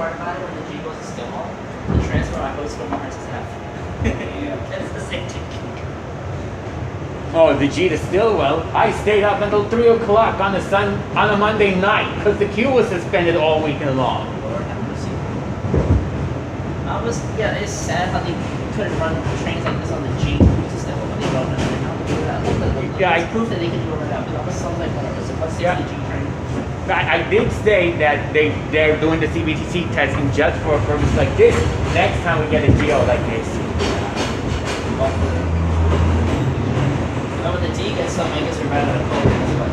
part about it when the G goes to Stillwell, the transfer I always go Mars is F. Yeah. It's the same thing. Oh, the G to Stillwell. I stayed up until 3 o'clock on a Monday night because the queue was suspended all weekend long. Lord have mercy. Yeah, it's sad how they couldn't run trains like this on the G to Stillwell, but they don't know how to do that. Yeah, it's proof that they can do it right now, but it almost sounds like whatever. It's a 60 G train. I did say that they're doing the CBTC testing just for a purpose like this. Next time we get a GO like this. Well, when the D gets some, I guess we're right out of focus, but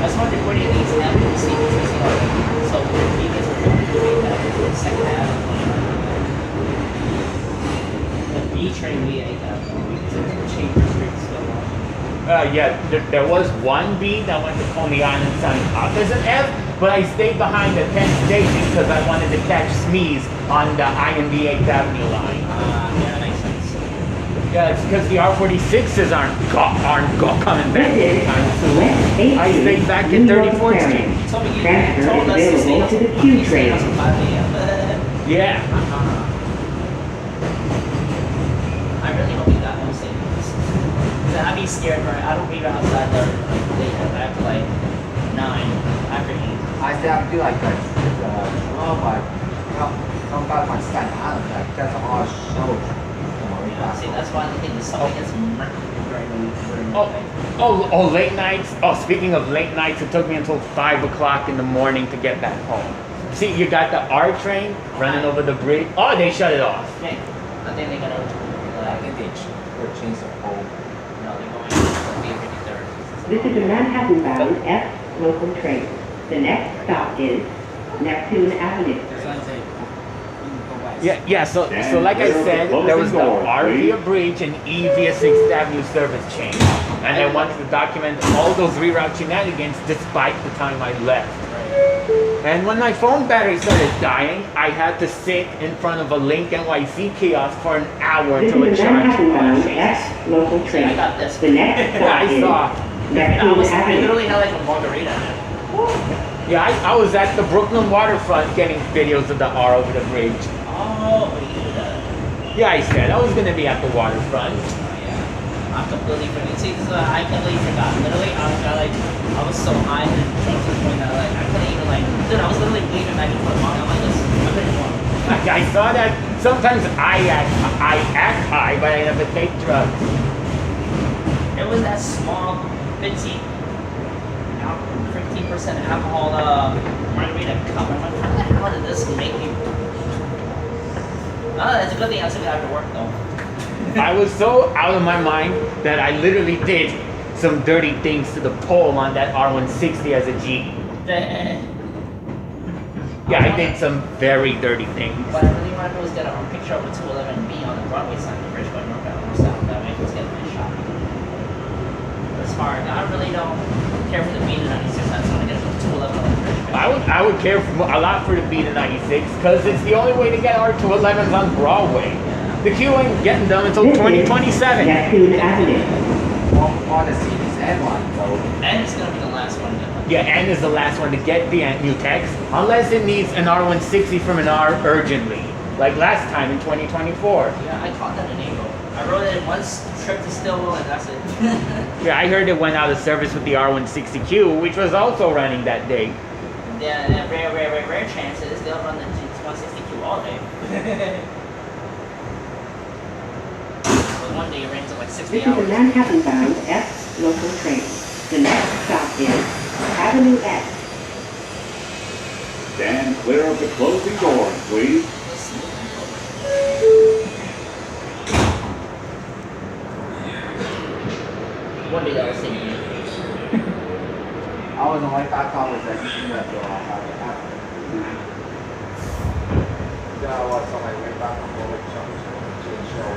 that's why they're putting these F and CBTC already. So when the D gets removed, that in the second half. The B train we ate that because it was cheaper street still. Yeah, there was one B that went to Coney Island signing up as an F, but I stayed behind the 10th station because I wanted to catch Smees on the IMB 8th Avenue line. Yeah, that makes sense. Yeah, it's because the R46s aren't coming back anytime soon. I stayed back at 34th Street. You told us to stay to the Q train. 5 a.m. Yeah. I really hope you got home safe. I'd be scared, right? I don't leave outside there late after like 9, after 8. I stay up till like 12, but come back on Staten Island, like that's all shows. See, that's why I think the subway gets murky during the Oh, late nights. Oh, speaking of late nights, it took me until 5 o'clock in the morning to get back home. See, you got the R train running over the bridge. Oh, they shut it off. Yeah, I think they got to. I think they change the whole. No, they're going to be 53rd. This is a Manhattan-bound F local train. The next stop is Neptune Avenue. Yeah. So like I said, there was the R via Bridge and E via 6th Avenue service change, and I wanted to document all those reroute shenanigans despite the time I left. And when my phone battery started dying, I had to sit in front of a Link NYC kiosk for an hour This until is it a charged. Manhattan-bound F local train. I got this. The next stop I is saw. I Neptune Avenue. literally had like a margarita. Yeah, I was at the Brooklyn waterfront getting videos of the R over the bridge. Oh, you did that. Yeah, I said I was gonna be at the waterfront. Yeah. I'm completely forgetting. See, this is what I completely forgot. Literally, I was so high and drunk to the point that like I couldn't even like. Dude, I was literally waving back and forth. I'm like, listen, I couldn't walk. I saw that. Sometimes I act high, but I never take drugs. It was that small, bitsy, 15% alcohol margarita cup. I'm like, how the hell did this make you? It's a good thing I took it after work though. I was so out of my mind that I literally did some dirty things to the pole on that R160 as a G. Yeah, I did some very dirty things. What I really wanted to do was get a picture of a 211B on the Broadway side of the bridge, but North Carolina South. That way I was getting my shot. It's hard. I really don't care for the B to 96. I just want to get a 211 on the bridge. I would care a lot for the B to 96 because it's the only way to get R211s on Broadway. Yeah. The queue ain't getting them until This is 2027. Neptune Avenue. All the cities and one, so. And it's gonna be the last one. Yeah, N is the last one to get the new text, unless it needs an R160 from an R urgently, like last time in 2024. Yeah, I caught that in April. I wrote it in one trip to Stillwell and that's it. Yeah, I heard it went out of service with the R160Q, which was also running that day. Yeah, and rare chances they'll run the 160Q all day. But one day it rains like 60 This is a hours. Manhattan-bound F local train. The next stop is Avenue X. Stand clear of the closing doors, please. One day I'll see you. I was on my back home with that. Yeah, I was on my way back from work to show.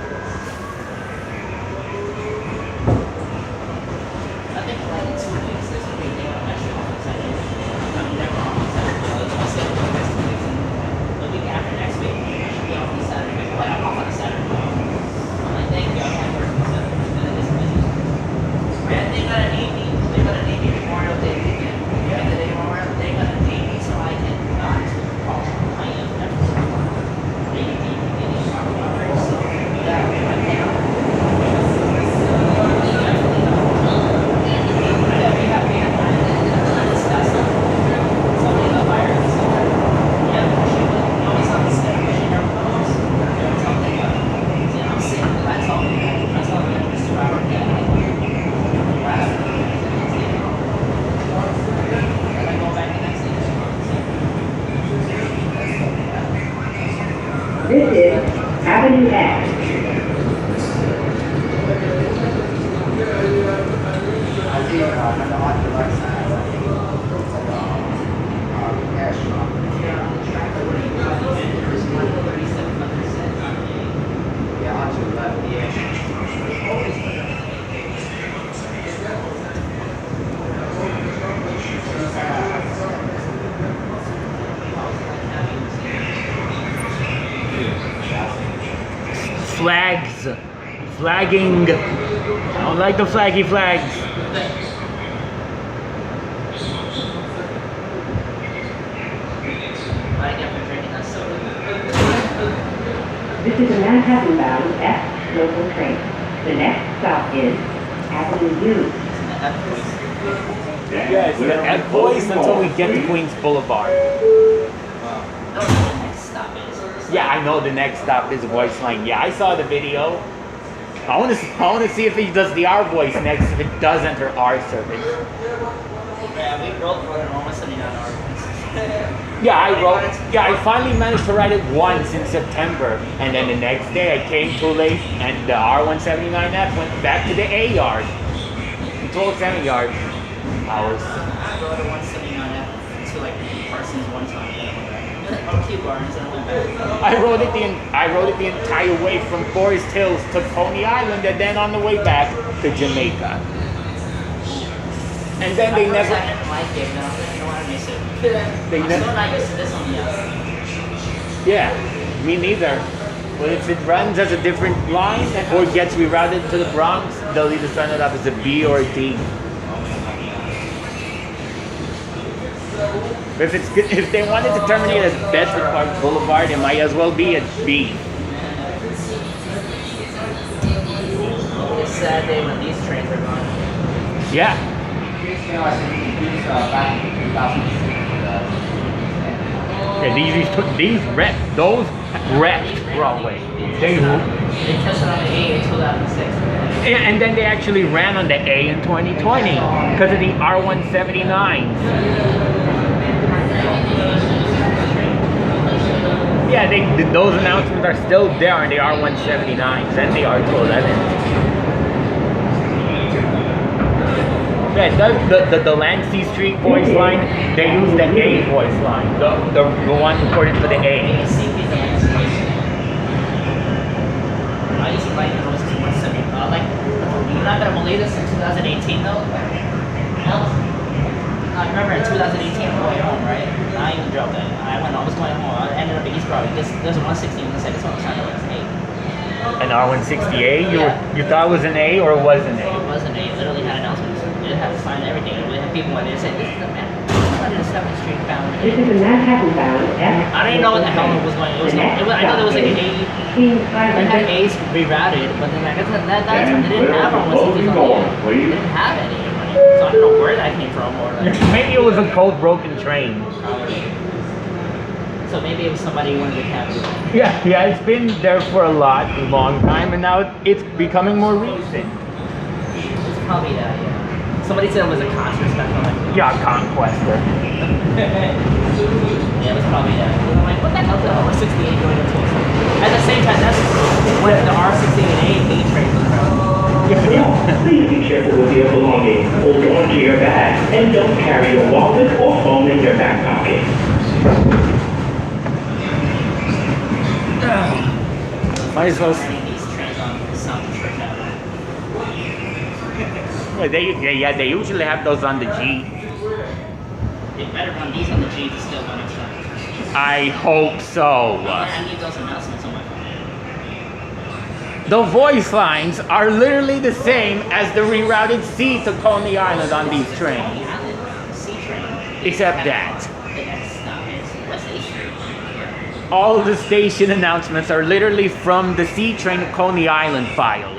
I think like in 2 weeks there's gonna be a day on my show on Saturday. I mean, never on Saturday. I'll say the next 2 weeks. The week after next week, I should be off on Saturday. But I'm off on Saturday. I'm like, thank you. I can't work on Saturday. And then it's busy. Man, they got an Navy Memorial Day weekend. Yeah, the day Memorial, they got an This is Avenue X. I see when the on the right side, cash shop. Yeah, on to the left. Flags. Flagging. I don't like the flaggy flags. This is a Manhattan-bound F local train. The next stop is Avenue U. Yes, the F voice until we get to Queens Boulevard. Yeah, I know the next stop is voice line. Yeah, I saw the video. I want to see if he does the R voice next. If it does enter R service. Yeah, we both wrote it almost on R. Yeah, I finally managed to write it once in September, and then the next day I came too late, and the R179F went back to the A yard. Control 7 yard. I wrote a 179F to like Parsons one time. Or Q Barnes and I went back. I wrote it the entire way from Forest Hills to Coney Island, and then on the way back to Jamaica. And then they never. I didn't like it. No, I didn't want to miss it. I'm still not used to this one yet. Yeah, me neither. But if it runs as a different line or gets rerouted to the Bronx, they'll either sign it up as a B or a D. If they wanted to terminate as Bedford Park Boulevard, it might as well be a B. It's sad day when these trains are gone. Yeah. Back in 2006. Yeah, those wrecked Broadway. They tested on the A in 2006. And then they actually ran on the A in 2020 because of the R179s. Yeah, those announcements are still there on the R179s and the R211s. Yeah, the Lancey Street voice line, they use the A voice line, the one recorded for the A. I used to like the most 170. Like, you're not gonna believe this in 2018 though. I remember in 2018 I'm going home, right? I even dropped it. I was going home. I ended up at East Broadway. There's a 160 on the second one. I was trying to like An R160A? You thought it was an A or it was an A? It was an A. It literally had announcements. It had to sign everything. We had people when they said, this is the man. 7th Street bound. This is a Manhattan-bound F. I didn't know what the hell it was going on. I know there was like an A. They had A's rerouted, but then I guess that time they didn't have R160s on the They didn't have any. So I don't know where that came from. Or like, Maybe it was a cold broken train. so maybe it was somebody who wanted to capture it. Yeah, it's been there for a long time, and now it's becoming more recent. It's probably that, yeah. Somebody said it was a concert special. Like, Yeah, Conquester. yeah, it was probably that. I'm like, what the hell is the R68 going into? At the same time, that's when the R68A B train was around. Please be careful with your belongings. Hold on to your bag and don't carry your wallet or phone in your back pocket. Might as well. These trains on South Church Avenue. They usually have those on the G. They better run these on the G to still run it. I hope so. I need those announcements on my phone. The voice lines are literally the same as the rerouted C to Coney Island on these trains. C train. Except that. The next stop is West A Street. All the station announcements are literally from the C train to Coney Island files.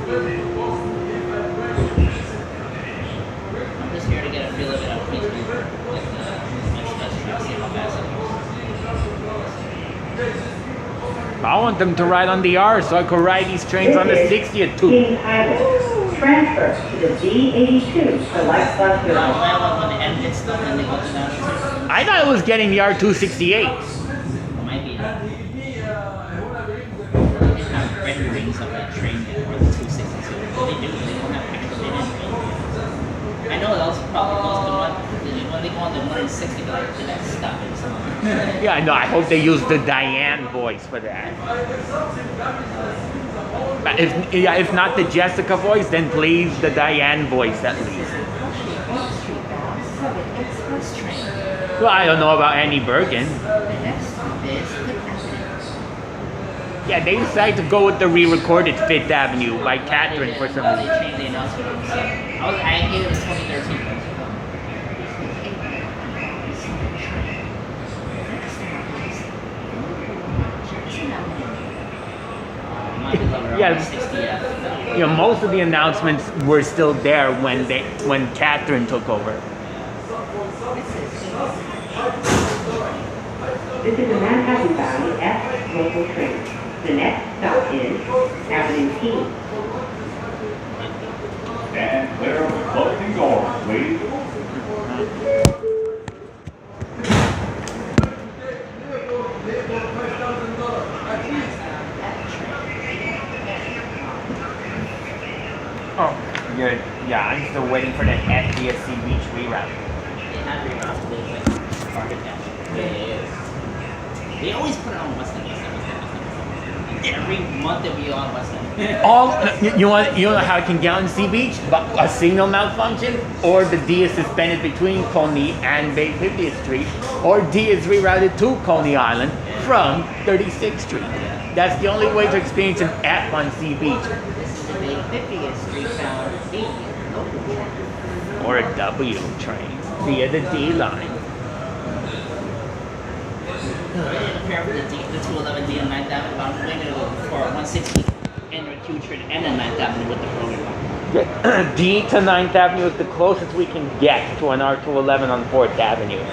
I'm just here to get a feel of it on Facebook. Like see how fast it goes. I want them to ride on the R so I could ride these trains on the 60th too. King Highway. Transfer to the D82 for light bus When service. the end gets done, then they go to that. I thought it was getting the R268. It might be. They have renderings of that train yet, or the 262. But they do. They don't have actual. They didn't. I know that was probably most of the one. When they go on the 160, they're like, the next stop is. Yeah, I know. I hope they use the Diane voice for that. But if not the Jessica voice, then please the Diane voice at least. Express train. Well, I don't know about Annie Bergen. The next stop is Fifth Avenue. Yeah, they decided to go with the re-recorded Fifth Avenue by Catherine for some They reason. changed the announcement. I gave it a 2013. Yeah. You know, most of the announcements were still there when Catherine took over. This is a Manhattan-bound F local train. The next stop is Avenue T. And clear of the closing doors, please. Oh, good. Yeah, I'm still waiting for the FDSC Beach reroute. They had reroutes with Target Dash. Yeah. They always put it on West End. Every month they'll be on West End. You know how I can get on Sea Beach? But a signal malfunction, or the D is suspended between Coney and Bay 50th Street, or D is rerouted to Coney Island from 36th Street. That's the only way to experience an F on Sea Beach. This is the Bay 50th Street bound B. Or a W train via the D line. Prepare for the 211 D and 9th Avenue. I'm waiting to go for 160 and the Q train and the 9th Avenue with the program. D to 9th Avenue is the closest we can get to an R211 on 4th Avenue.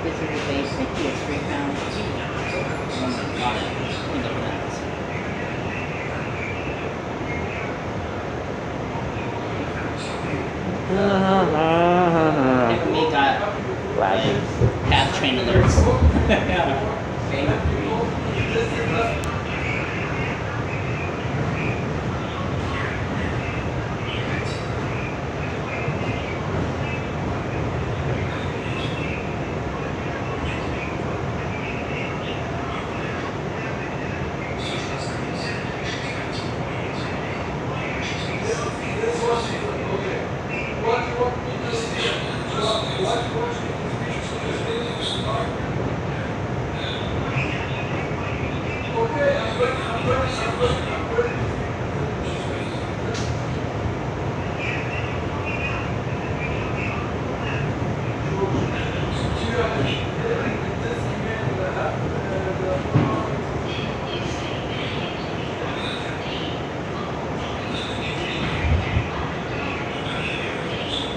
This is the Bay 50th Street bound B. We got half train alerts.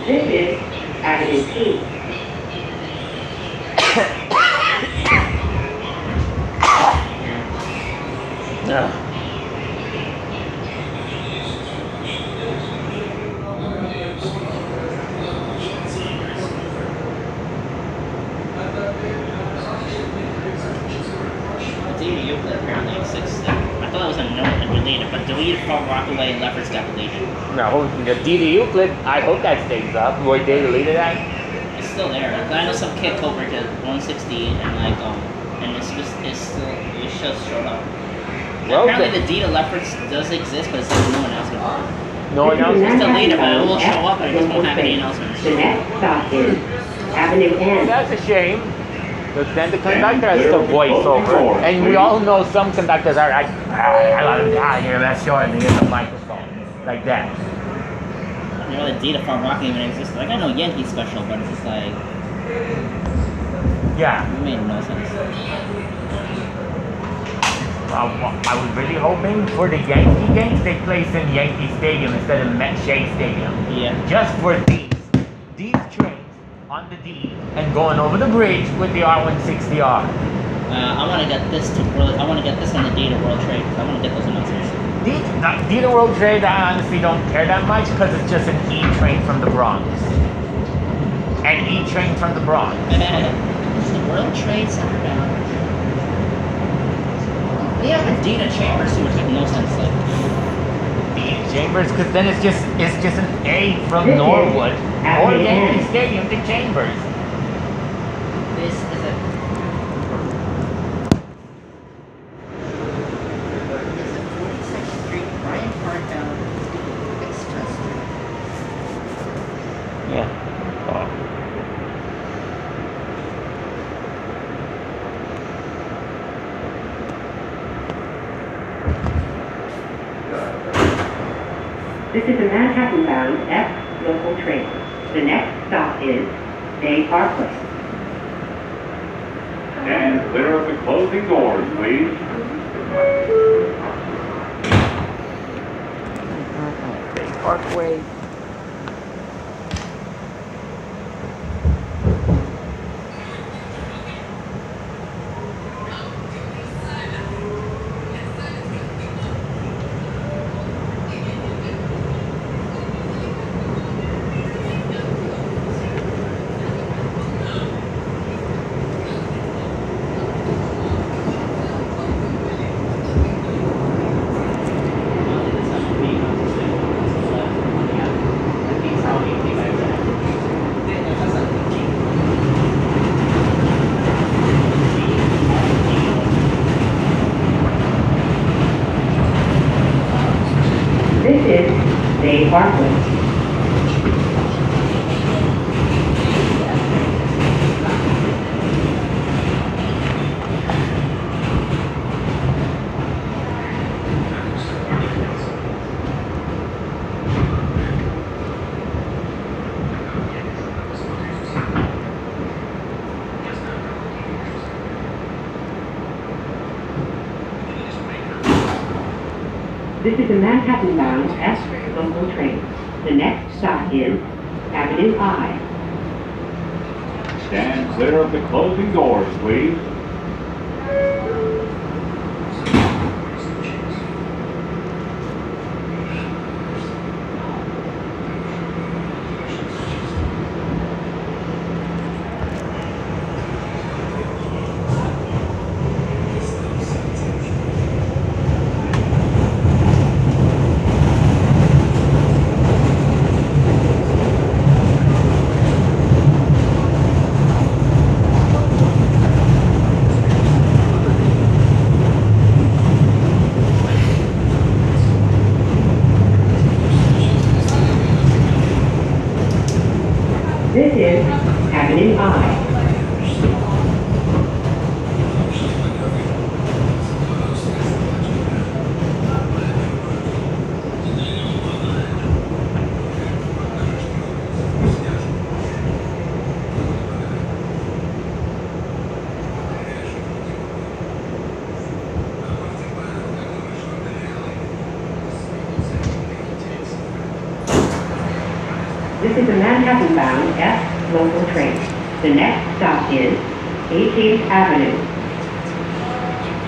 This is Avenue T. Apparently exists. I thought it was a note and deleted, but deleted from Rockaway and Lefferts got deleted. No, the D to Euclid, I hope that stays up. Were they deleted that? It's still there. Like, I know some kid covered it 160 and and it's still it just showed up. Well, apparently the D to Lefferts does exist, but it's like no announcement. No announcement. It's deleted, but it will show up, but it just won't have any announcements. The next stop is Avenue N. That's a shame. Because then the conductor has to voice over. And we all know some conductors are like, I gotta be out here, that's short, and they get the microphone. Like that. You know, the D to Farm Rock even exists. Like, I know Yankee Special, but it's just like, Yeah. it made no sense. I was really hoping for the Yankee games they place in Yankee Stadium instead of Met Shea Stadium. Yeah. Just for these trains on the D and going over the bridge with the R160R. I want to get this to World. I want to get this on the D to World Trade. I want to get those announcements. D to World Trade, I honestly don't care that much because it's just an E train from the Bronx. An E train from the Bronx. Is the World Trade Center down? Yeah, but D to Chambers, which makes no sense. Like D to Chambers, because then it's just an A from This is Norwood at or the Yankee end. Stadium to Chambers. this is a. Is it 46th Street, Bryant Park down Express Street? Yeah. This is a Manhattan-bound F local train. The next stop is Bay Parkway. Stand clear of the closing doors, please. Parkway. This is Bay Parkway. This is a Manhattan-bound S local train. The next stop is Avenue I. Stand clear of the closing doors, please. This is Avenue I. This is a Manhattan-bound F local train. The next stop is 18th Avenue.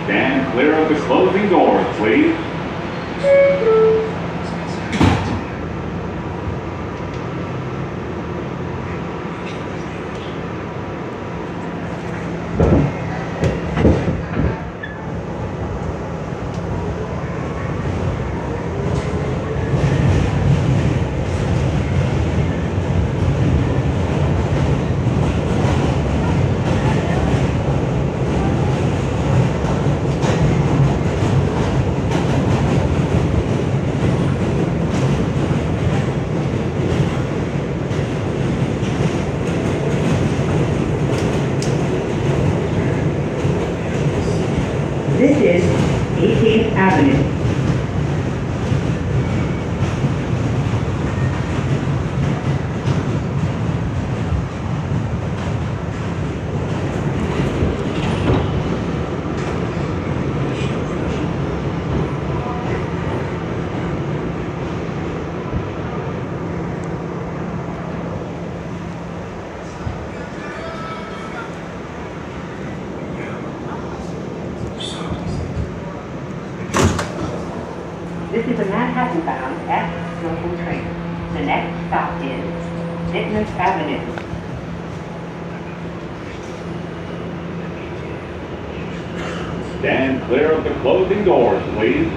Stand clear of the closing doors, please. This is 18th Avenue. This is a Manhattan-bound F local train. The next stop is Vintners Avenue. Stand clear of the closing doors, please.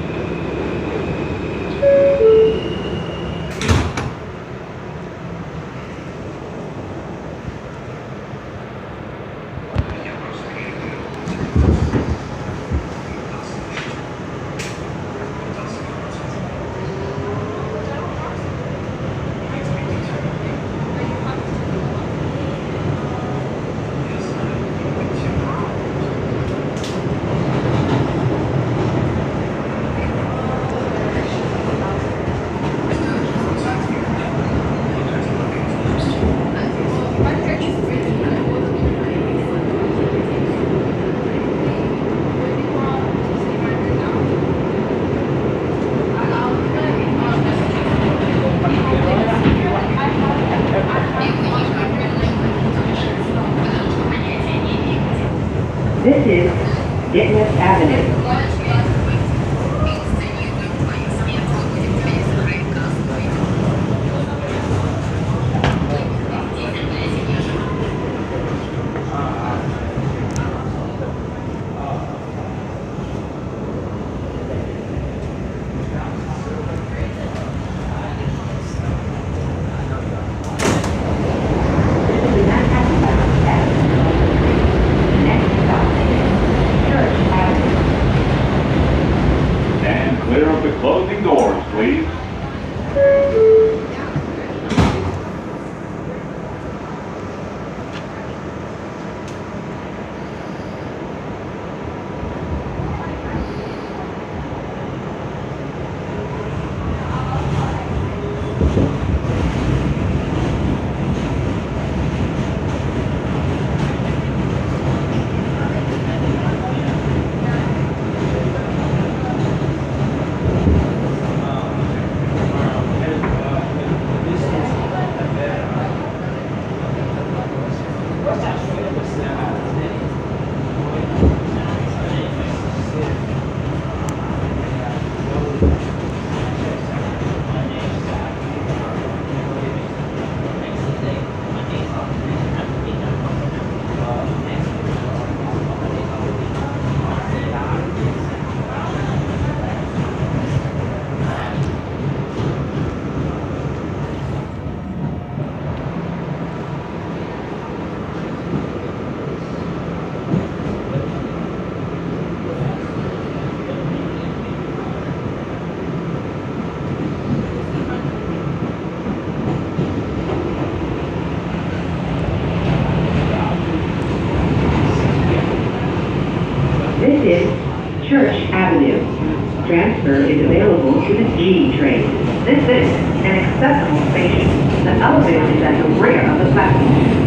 This is Vintners Avenue. Stand clear of the closing doors, please. This is Church Avenue. Transfer is available to the G train. This is an accessible station. The elevator is at the rear of the platform.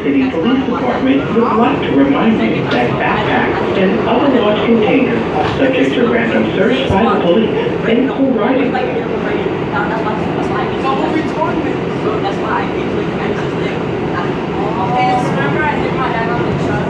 City Police Department would like to remind you that backpacks and other large containers are subject to random search by the police and co-riding. That's why I think we can just think. Remember I hit my head on the truck?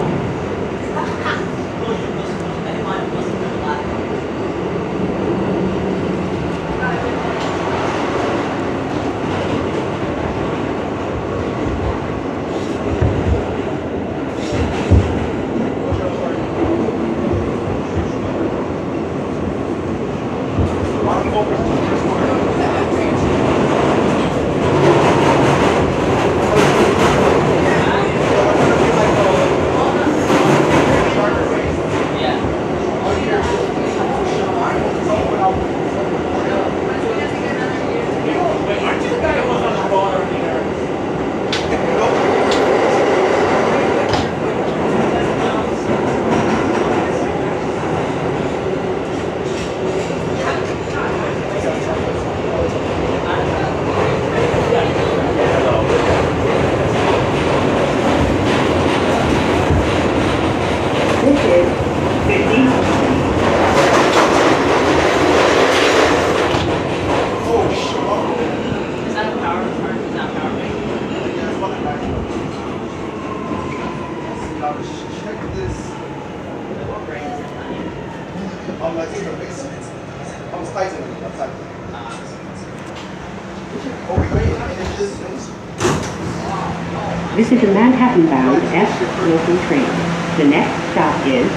This is a Manhattan-bound F local train. The next stop is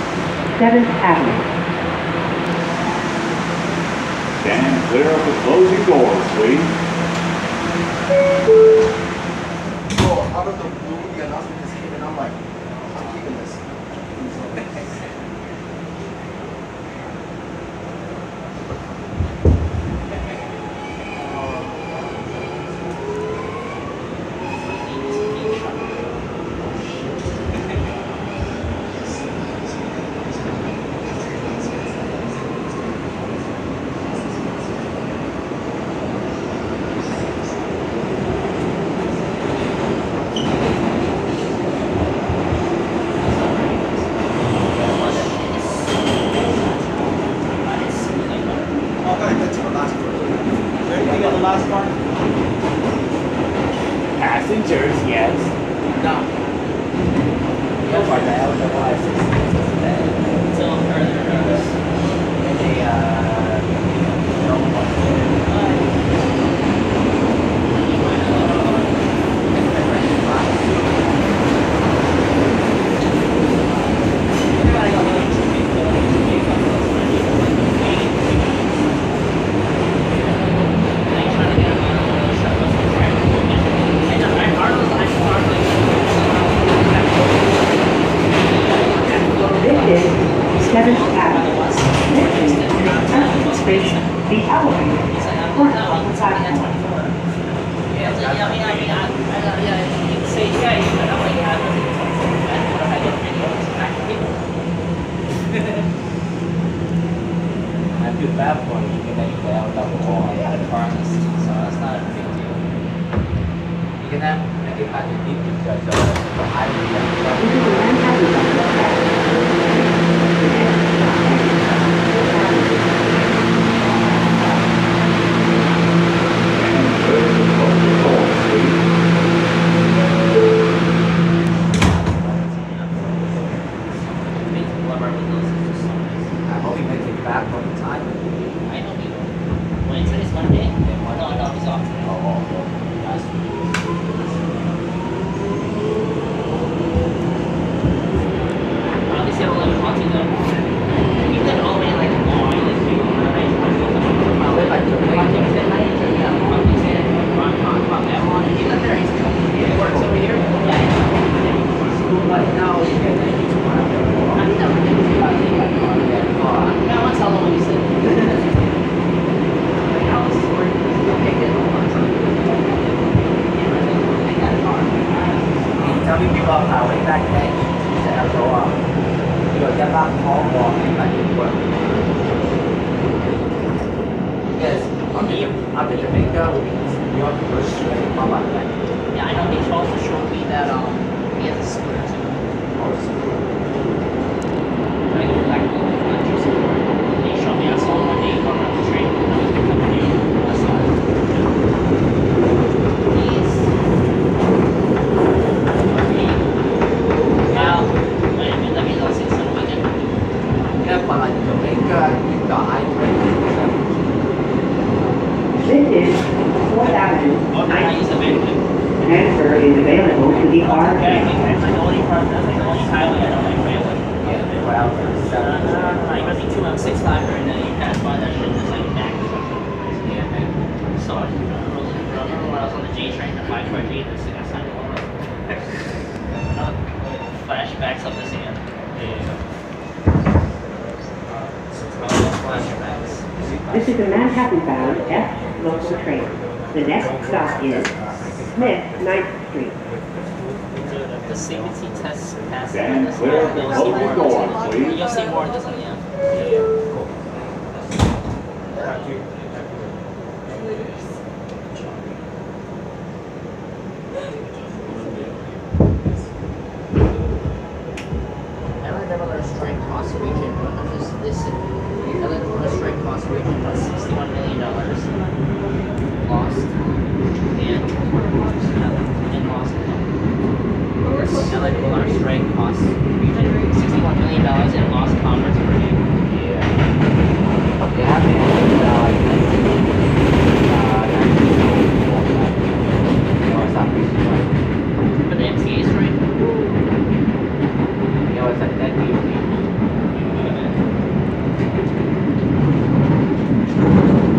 7th Avenue. Stand clear of the closing doors, please. So out of the blue, the announcement just came and I'm like, I'm keeping this. Passengers, yes. Until further notice. This is 7th Avenue. This is Avenue Station. The elevator is currently on the platform. I feel bad for you, but then you play out without the wall. I had a car on this, so that's not a big deal. You can have, I get back to deep because the highway. This is a Manhattan-bound I hope you make it back on time. I know he will. When today's Monday? No, he's off today. Last week. Obviously, I'm 11 months ago. You live all the way like long, like you I live like he lived there, he works over here. but now you get that each one. I want to tell them what you said. Tell me people how way back then you used to have to go up. You know, get back home walking back to work. Yes, I'm in Jamaica, New York, go straight, my life back. Yeah, I know he also showed me that He has a scooter too. Oh, scooter. I go back to the juice store. He showed me. I saw him one day going around the train. I was picking up a new. I saw it. He's. Well, wait a minute. Let me know since I'm weekend. Yeah, but like Jamaica, you got This is 4th Avenue. Oh, I use the van. Transfer is available to the Yeah, R train. that's like the only part. That's like the only highway I don't like railway. Yeah, well, You must be 265 and then you pass by that shit just like back or something. yeah, man. So I remember when I was on the J train, the 5 J, this thing I signed over. Flashbacks of this again. Flashbacks. This is a Manhattan-bound F local train. The next stop is Smith 9th Street. The safety test passes. Stand clear of the closing doors, please. You'll see more of this on the end. LA Neverland strike cost region. This LA Neverland strike cost region was $61 million lost and lost. LA Neverland strike cost region $61 million in lost commerce per year. Yeah, man. But the MTA strike. You know, it's like that deep.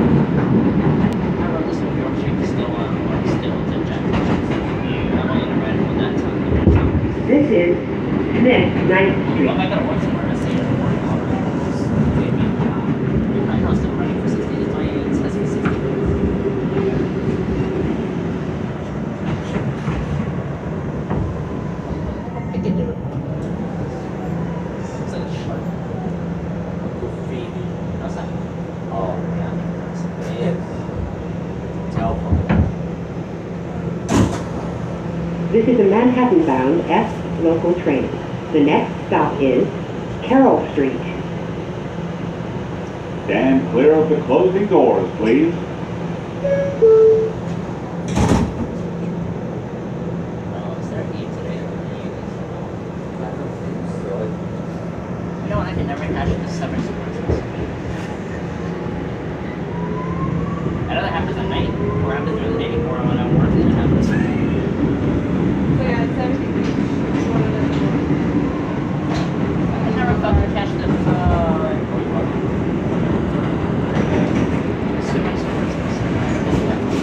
I wrote this New York Street still to Jack. I'm only gonna write it when that time. This is Smith 9th Well, Street. if I gotta work somewhere, I say it. I know it's still running for 60 days. My it says for 60 days. I can do it. It's like a shark. Outside. Oh, Yeah. telephone. This is a Manhattan-bound F local train. The next stop is Carroll Street. Stand clear of the closing doors, please. Oh, is there a game today? You know what? I can never catch the summer sequences. I know that happens at night, or happens during the day, or when I'm working, it happens. So yeah, it's 17 each. One of them. I never thought to catch them. Summer sequences.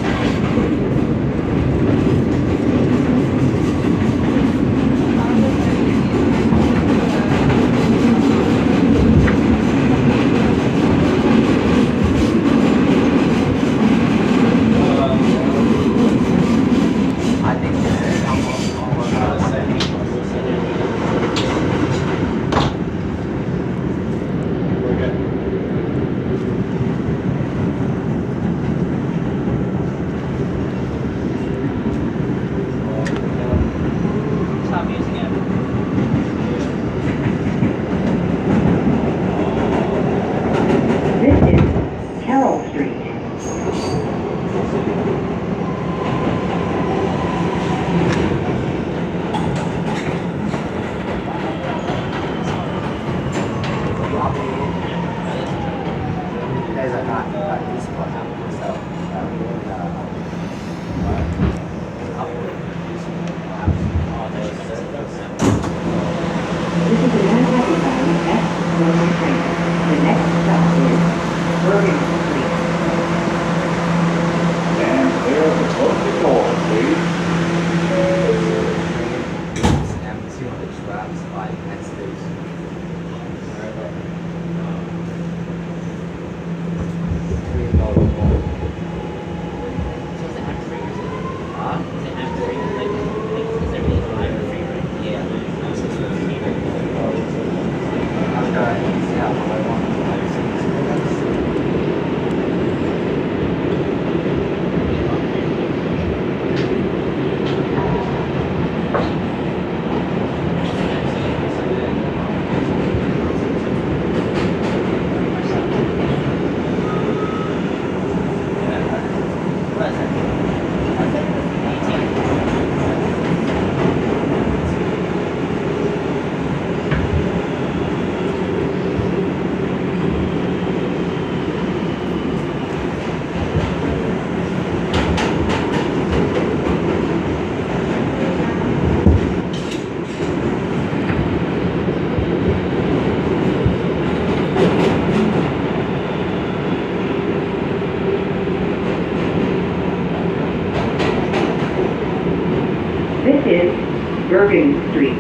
Bergen Street.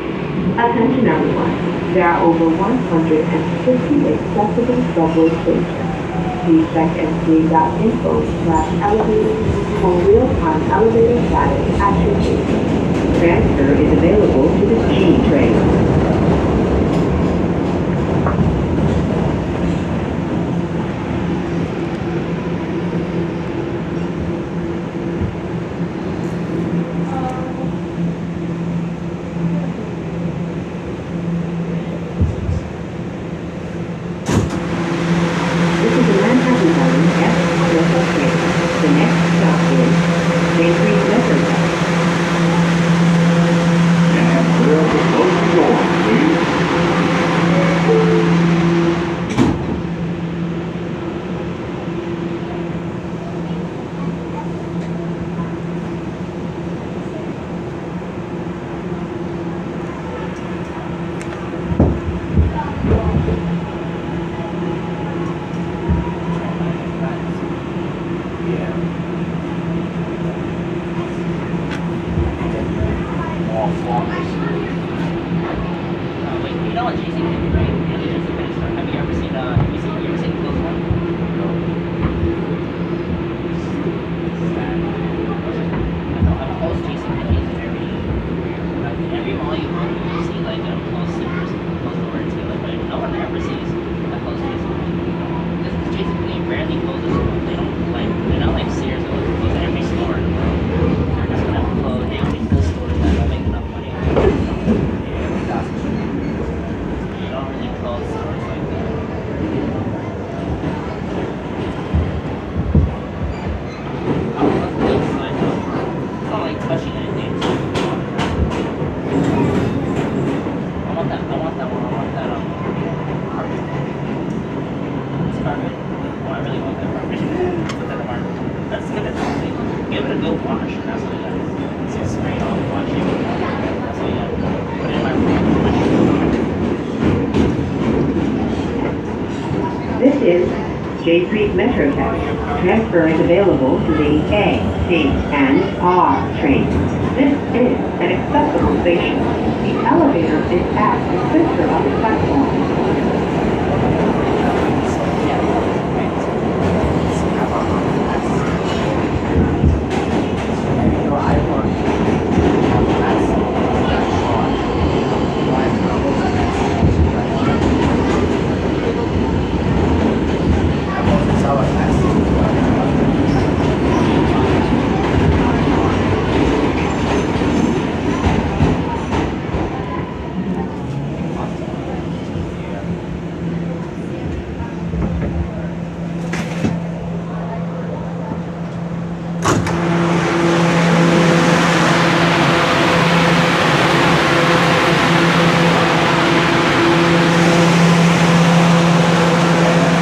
Attention everyone, there are over 150 accessible subway stations. Please check mta.info/elevators for real-time elevator status at your station. Transfer is available to the G train. This is the Manhattan Line F local train. The next stop is J3 Metro. Stand clear of the closing doors, please. Wait, you know what JC did, right? You know the JC Penny store. Have you ever seen Close One? I've closed JC Penny's every mall you go to, you see like closed zippers, closed doors, but no one ever sees a closed JC Penny. Because JC Penny rarely closes. They're not like Sears or close every store in the world. They're just gonna close. They only close stores that don't make enough money. You don't really close stores like that. It's not like touching anything. I want that carpet. It's carpet. Oh, I really want that carpet. Put that in my room. That's good. Give it a good wash. That's what it is. It's just straight off washing. That's what you got. Put it in my room. This is J3 Metro Tech. Transfer is available to the A, C, and R trains. This is an accessible station. The elevator is at the center of the platform.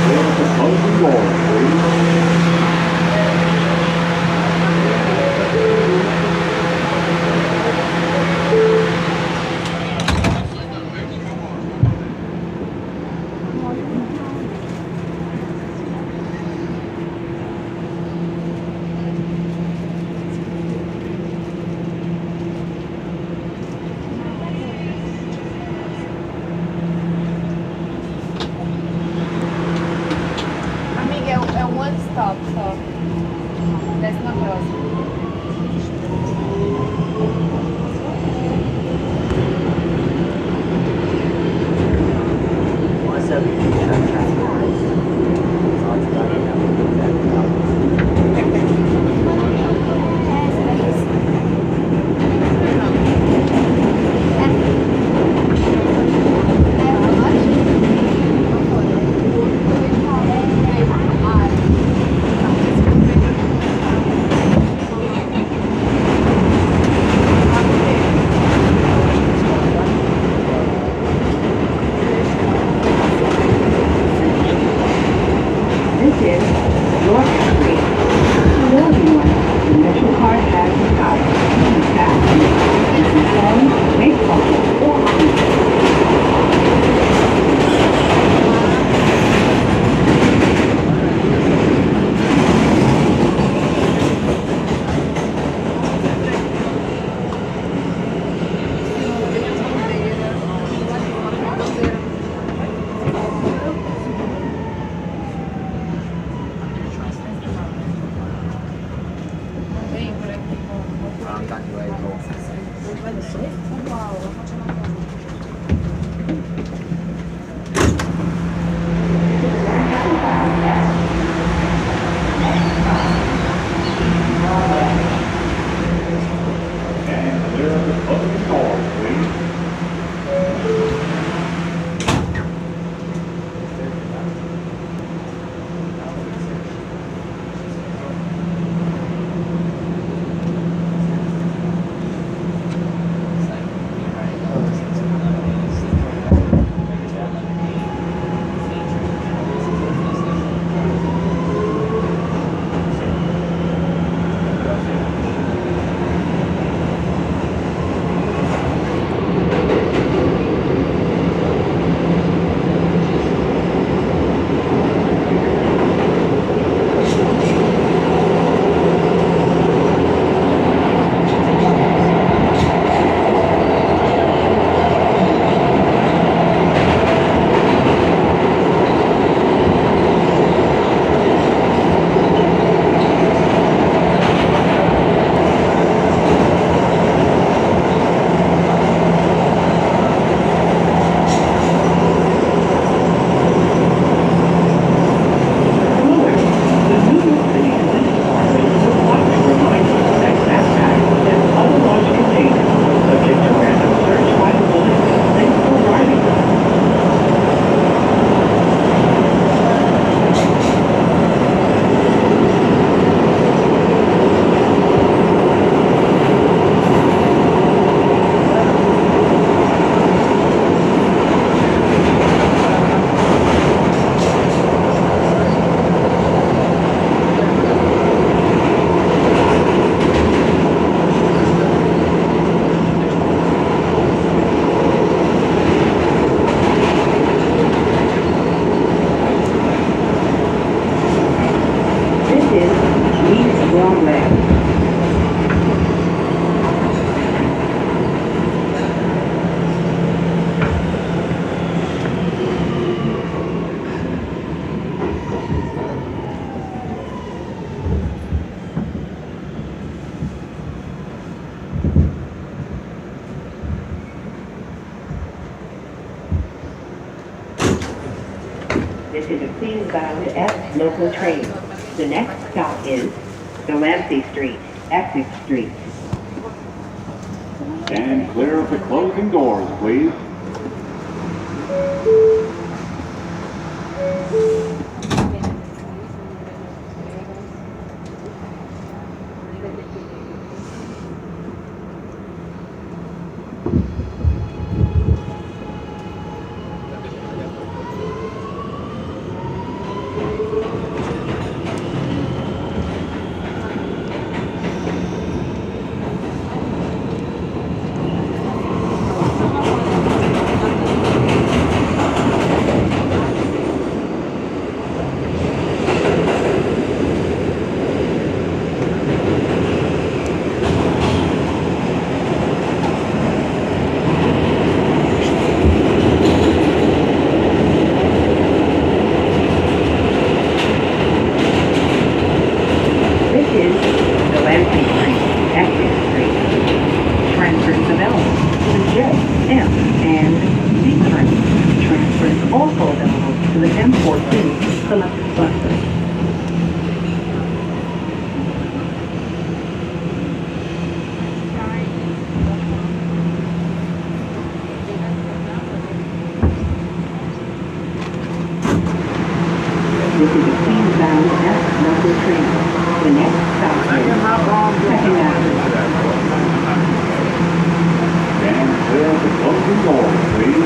Clear of the closing doors, please. Amiga, é one stop só. Desce na próxima. is East Broadway. This is a Queens-bound F local train. The next stop is Delancey Street, Essex Street. Stand clear of the closing doors, please. This is a Queens-bound F local train. The next stop is Second Avenue. Stand clear of the closing doors, please.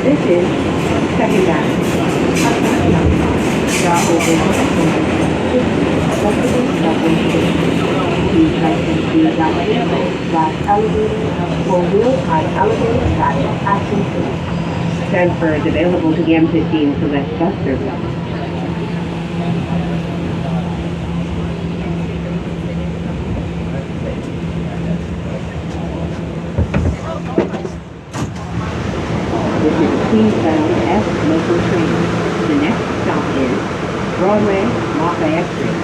This is Second Avenue. There are over 150 subway stations. These stations use elevator, four-wheel high elevator access. Transfer is available to the M15 Select Bus Service. This is a Queens-bound F local train. The next stop is Broadway, Lafayette Street.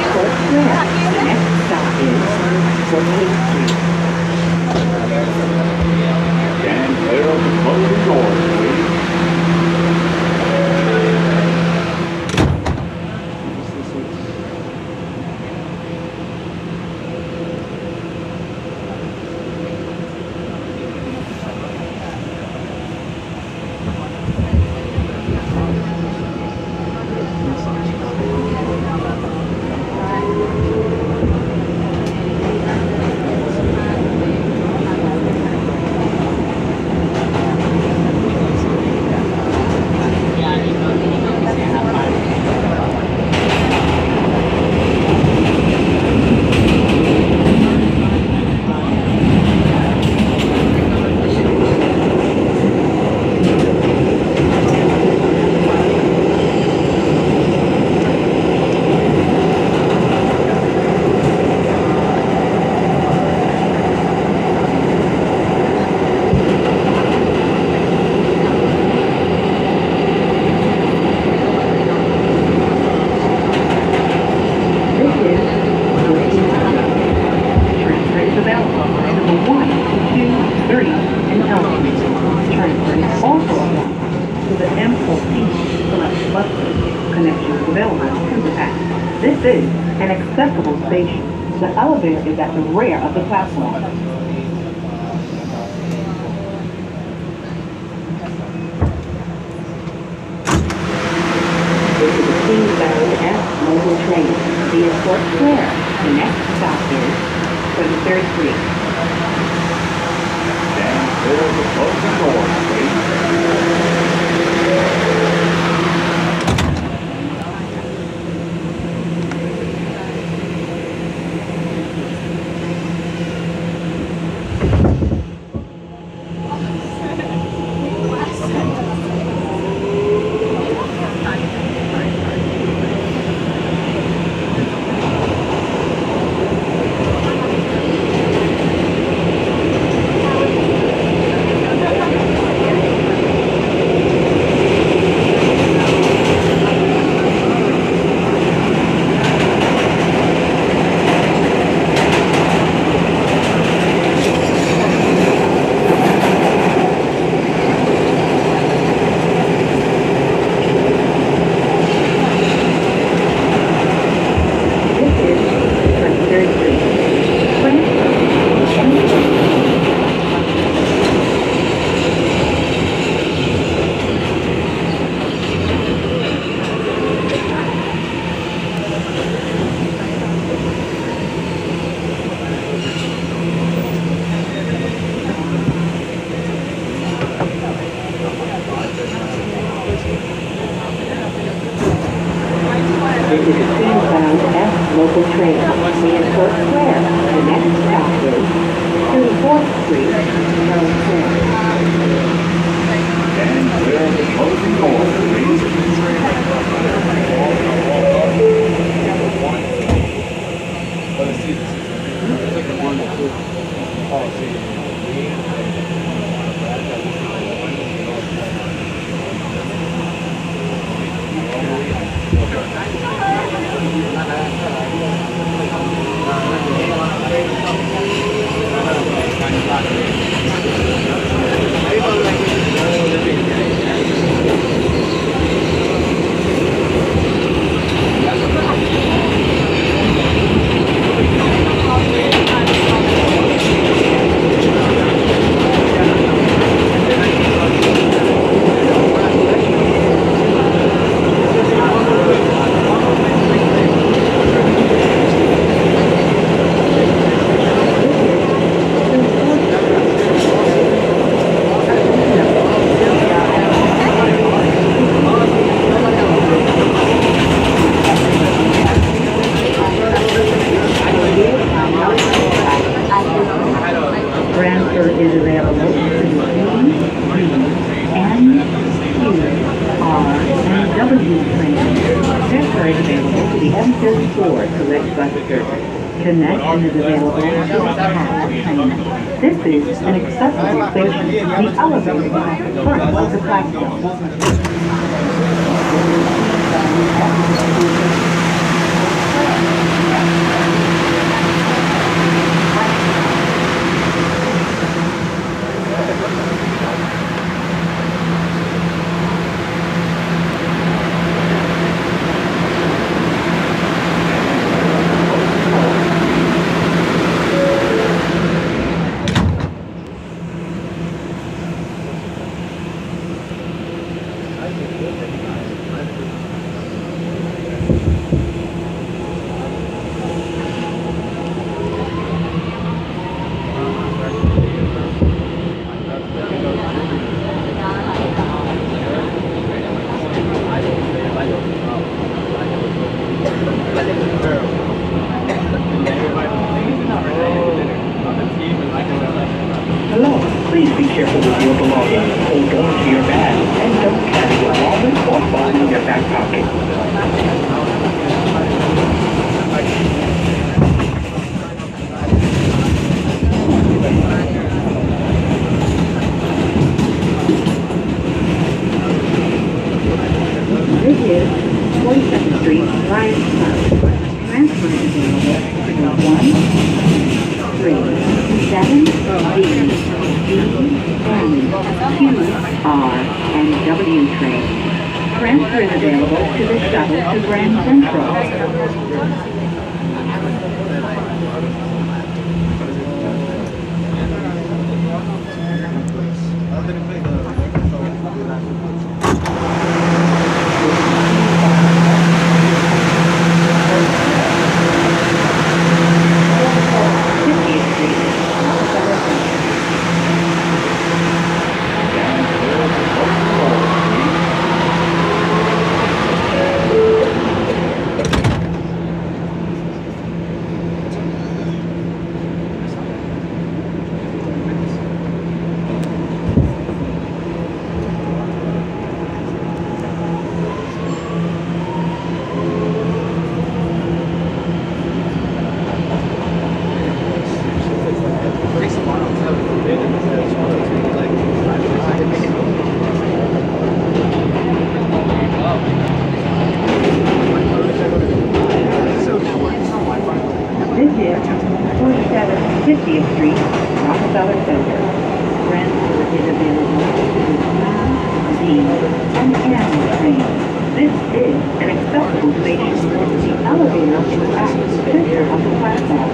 Airport Square. The next stop is 14th Street. Stand clear of the closing doors, please. This is an accessible station. The elevator is at the rear of the platform. This is a Queensbound F local train. The Airport Square. The next stop is 23rd Street. Stand clear of the closing doors, please. This is a Queensbound F local train. The Airport Square. The next stop is 34th Street, Charles Square. Stand clear of the closing doors, please. Transfer is available to the D, N, Q, R, and W trains. Transfer is available to the M34 Select Bus Service. Connection is available to the PATH train. This is an accessible station. The elevator is at the front of the platform. is 42nd Street, Lions Club. Transfer is available to the 1, 3, 7, D, N, Q, R, and W trains. Transfer is available to the shuttle to Grand Central. This is 4750th Street, Rockefeller Center. Transfer is available to the D, and N train. This is an accessible station. The elevator is at the center of the platform.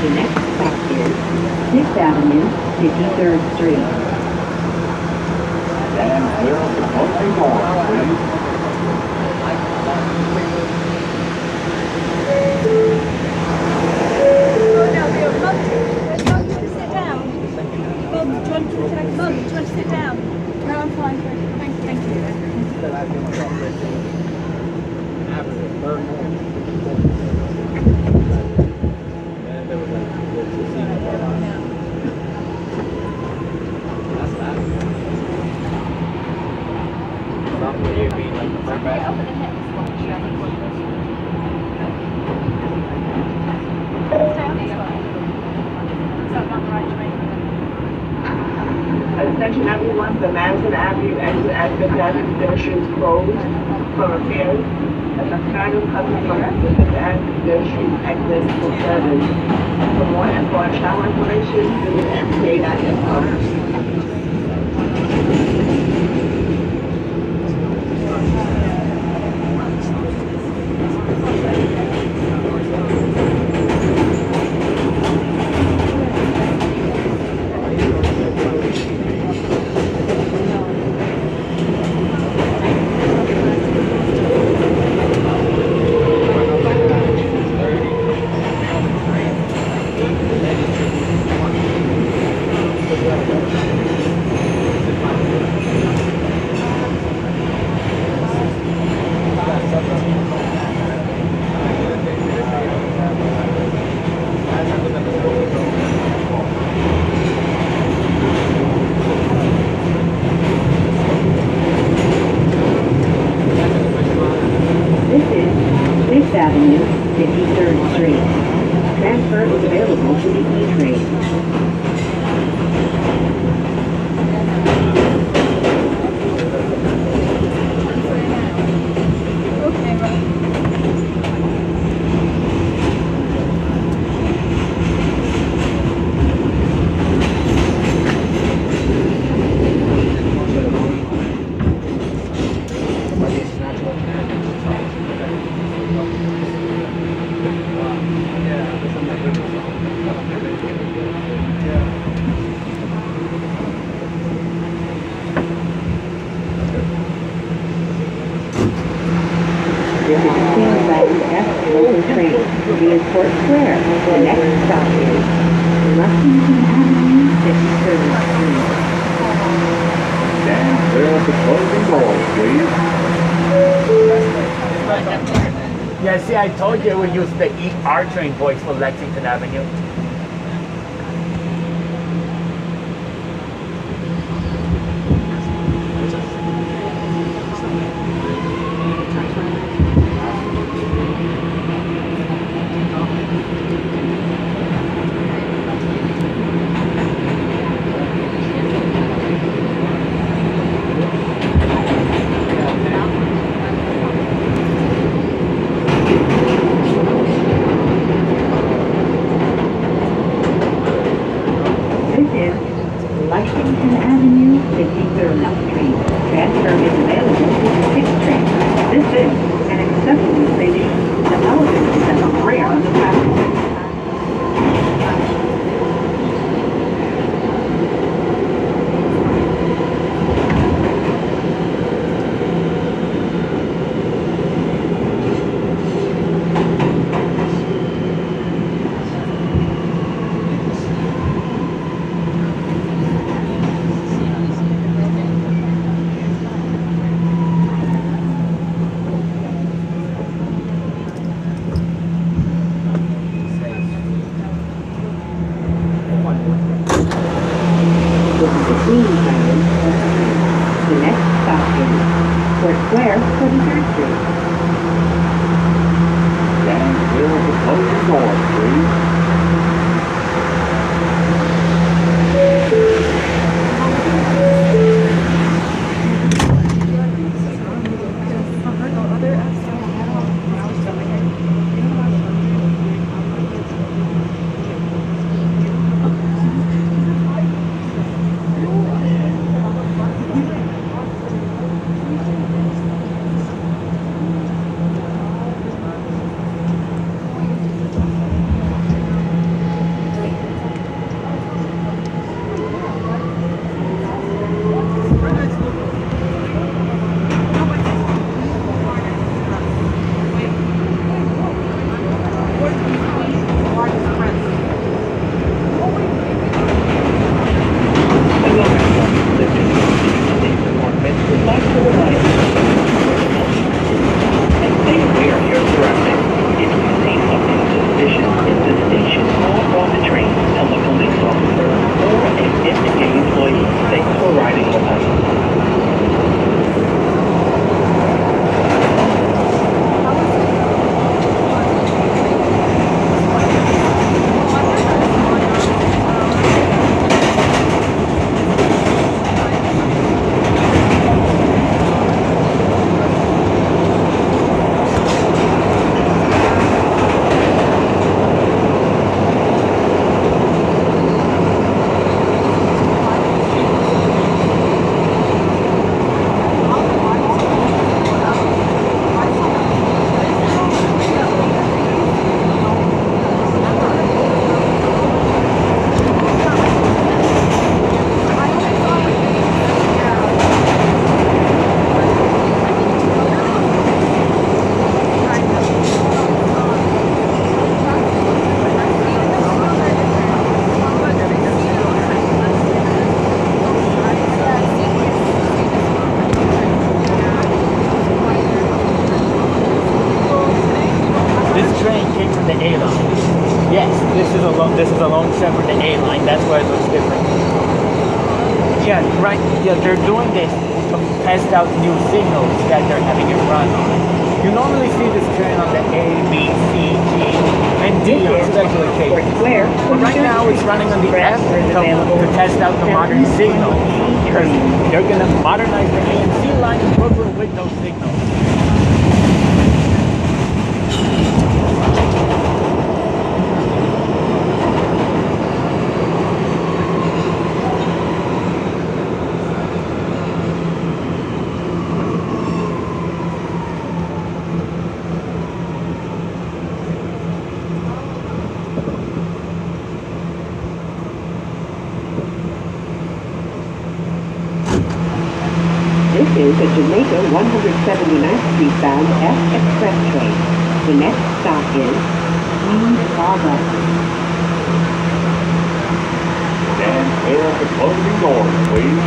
The next stop is 6th Avenue, 53rd Street. Stand clear of the closing door, please. Attention everyone, the Madison Avenue exit at Fifth Avenue Station is closed for repairs. And the kind of coming from the Fifth Avenue Station exit for service. For more info and travel information, visit mta.info. Avenue, 53rd Street. Transfer is available to the E-Train. Local train to the Airport Square. The next stop is Lexington Avenue, if they would use the R train voice for Lexington Avenue. Lexington Avenue, 53rd Street. Transfer is available to the 6th train. This is an accessible station. The elevator is at the rear of the platform. The next stop is Fort Square, 33rd Street. Stand clear of the closing doors, please. This is a long step for the A line. That's why it looks different. Yeah, right. Yeah, they're doing this to test out new signals that they're having it run on. You normally see this train on the A, B, C, G, and D on special occasions. But right now it's running on the F to test out the modern signal. Because they're going to modernize the A and C line in Brooklyn with those signals. This is a Jamaica 179th Street bound F Express train. The next stop is Queens Plaza. Stand clear of the closing doors, please.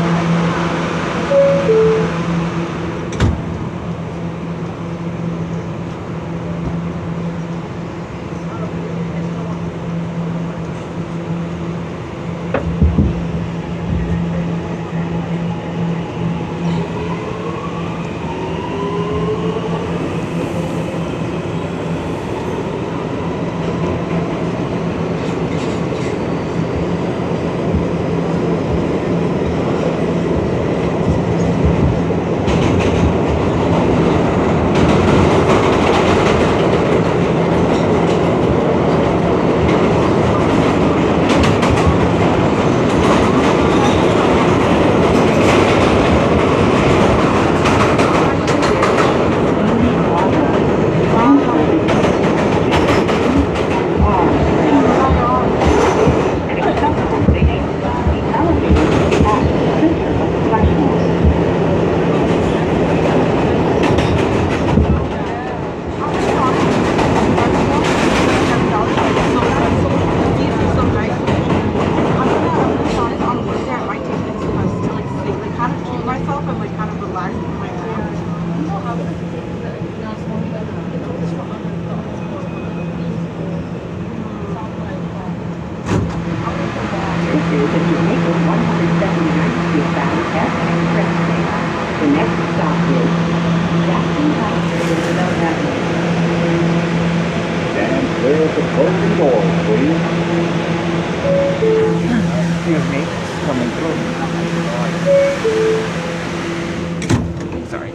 the Jamaica 179th Street Valley F Expressway. The next stop is Jackson Heights Roosevelt Avenue. Stand clear of the closing doors, please. Excuse me, coming through. Sorry.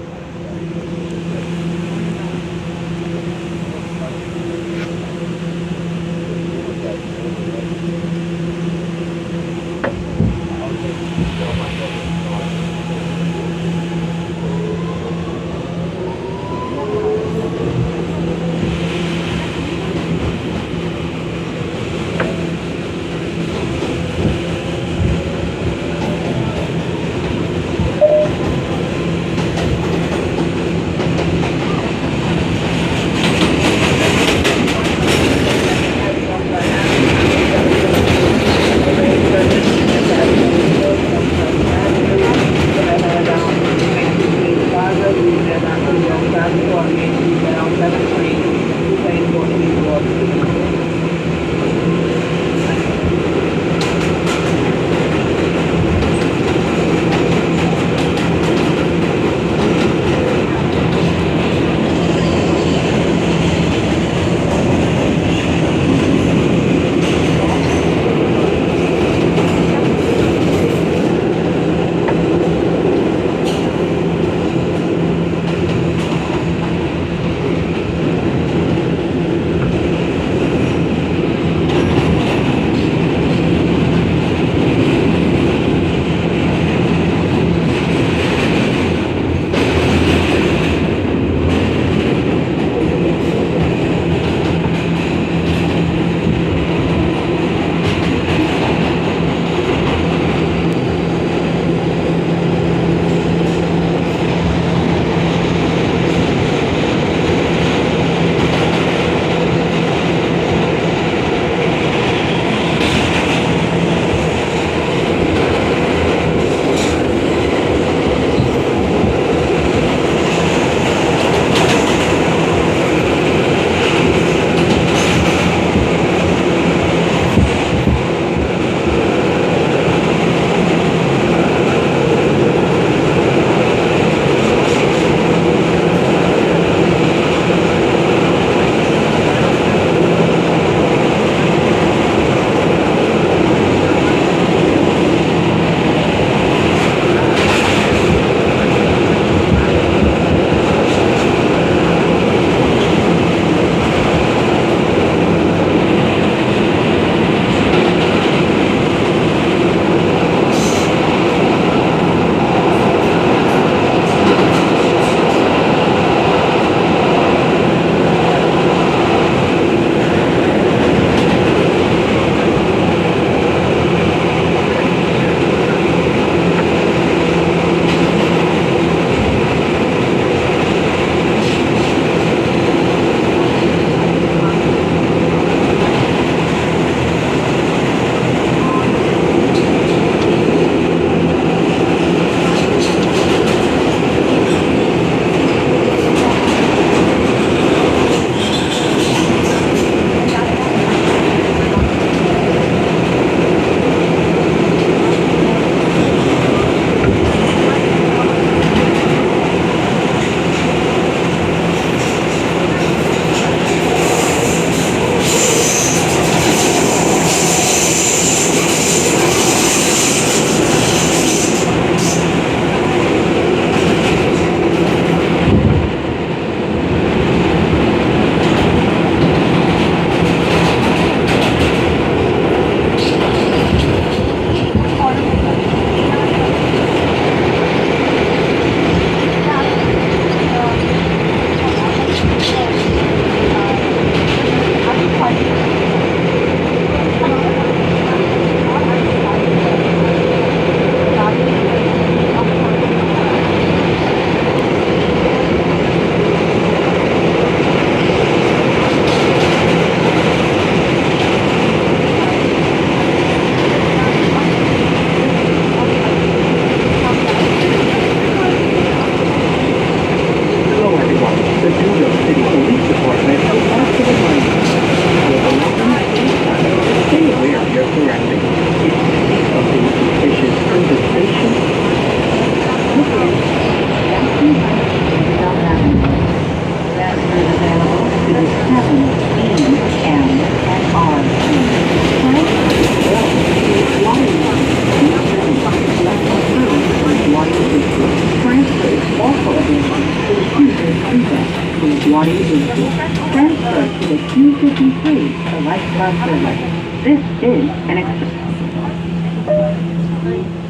253, the lifestyle service. This is an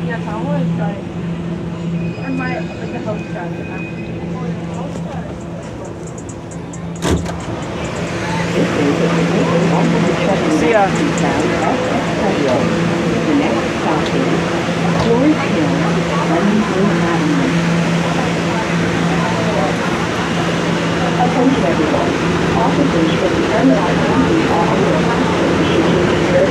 Yeah, that was like, or my, like the host got it. See ya. The next stop is Forest Hill, Lemonsville Avenue. Attention everyone. Officers from the terminal company are on the platform should you disturb.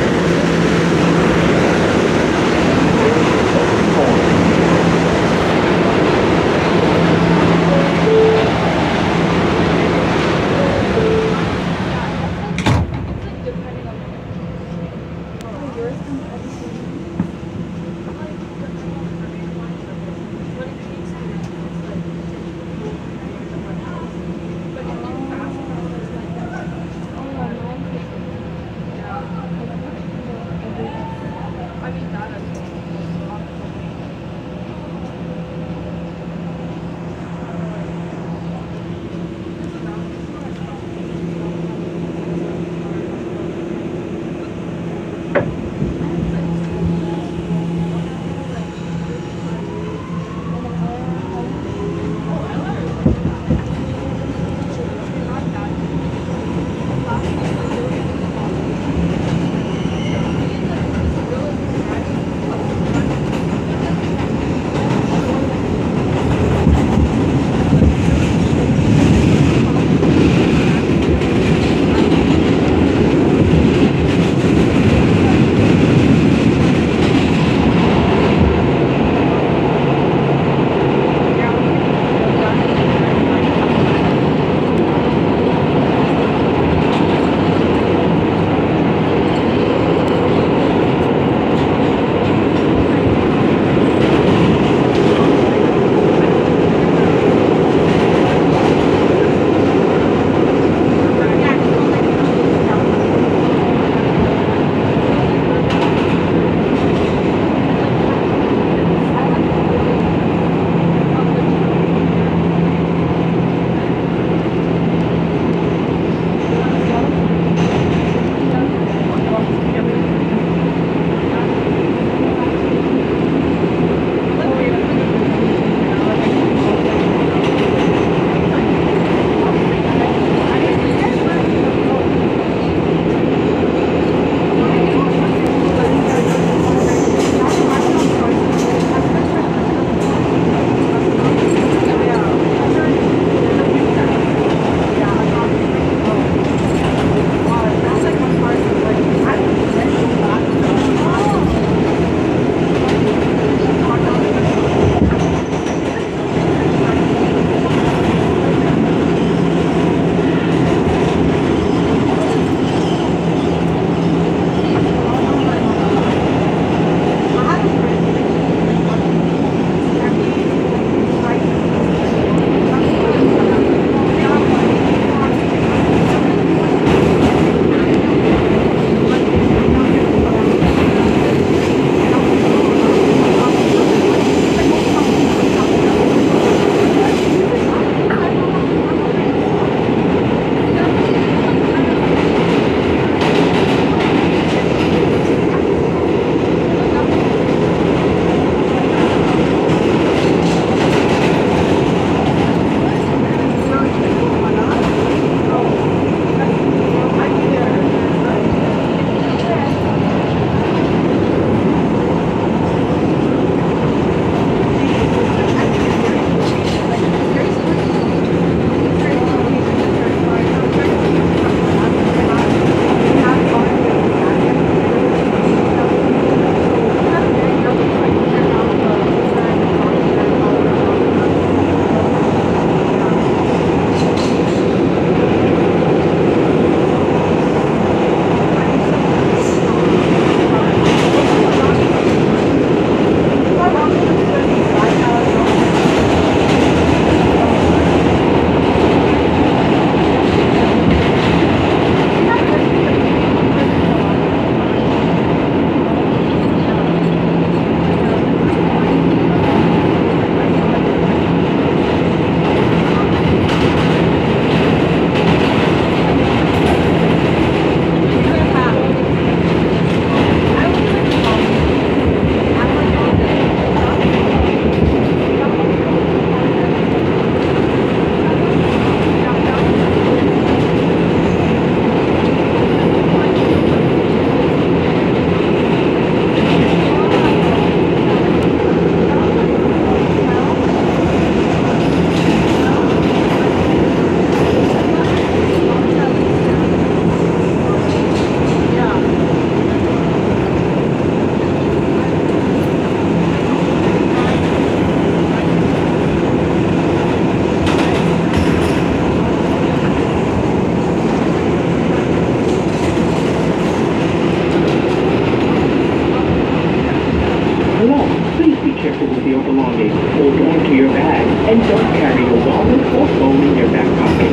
careful with your belongings. Hold on to your bag and don't carry your wallet or phone in your back pocket.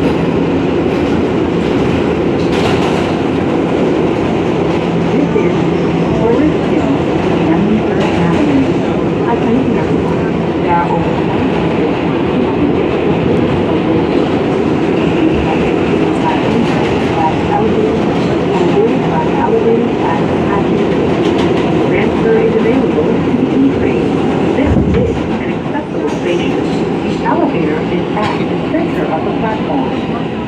This is Forest Hill, 71st Avenue. I thank you. There are over 20 transfer is available to the E-train. This is an accessible station. The elevator is at the center of the platform.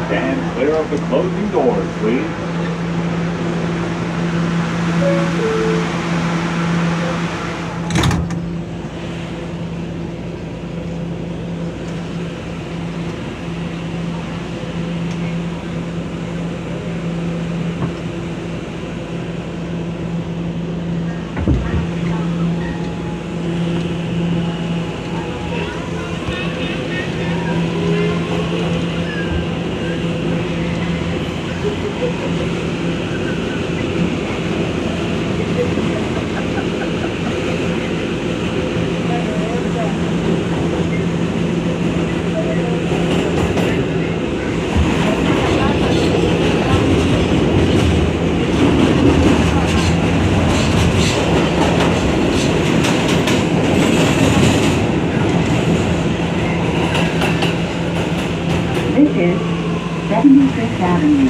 Stand clear of the closing doors, please. This is 76th Avenue.